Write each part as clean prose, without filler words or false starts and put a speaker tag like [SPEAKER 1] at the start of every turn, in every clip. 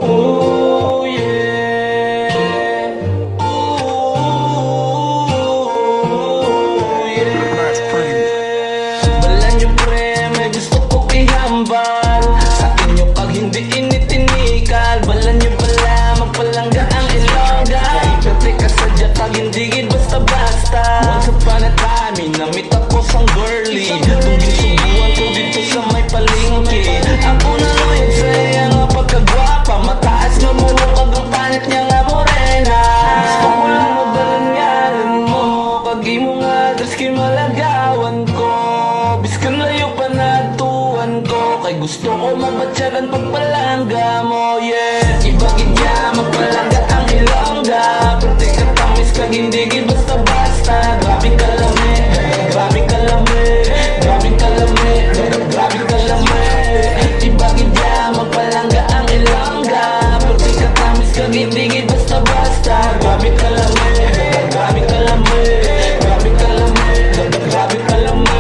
[SPEAKER 1] Oh yeah. Oh yeah. Balan nyo pre, may gusto ko ihambal. Sa inyo pag hindi initinikal. Balan nyo pala, magpalangga ang ilongga. Pwede ka sadya pag hindi gid basta-basta. Once upon a time, inamit ako sang girly. Tungging subuan ko dito sa may palengke. Ako na loyal sa iya nga pagkagwapa. Mataas nga mo kag ang panit niya nga morena. Gusto ko lang mabalangalan mo. Pag imo nga address kay malagawan ko. Biskan layo pa natuan ko. Kay gusto ko mabatyagan pagpalangga mo, yeah. Ibagid niya magpalangga ang ilongga. Pwede ka tamis kag hindi gid basta-basta. Grabe ka lami, grabe ka lami, grabe ka lami, grabe ka lami. Ibagid niya magpalangga ang ilongga. Pwede ka tamis kag hindi gid basta-basta. Grabe ka lami, grabe ka lami, grabe ka lami, grabe ka lami.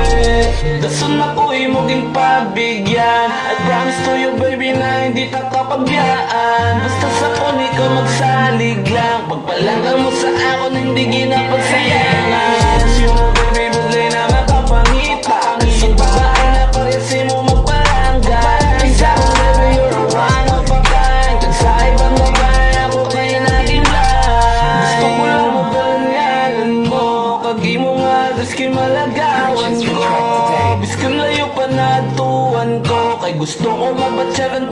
[SPEAKER 1] Dason ako imong pabigyan. I promise to you baby na hindi takapagyaan. Basta sa kon ikaw magsalig lang. Pagpalangga mo sa ako na hindi ginapagsayangan. Yung baby bagay na makapangita. Sa babae na paresi mo magpalangga. Isa ko baby you're the one of a kind. Kag sa ibang babae ako kayo naging blind. Gusto ko lang mabalangalan mo. Kag imong address kay malagawan ko. Biskan layo pa natuan ko. Kay gusto ko mabatyagan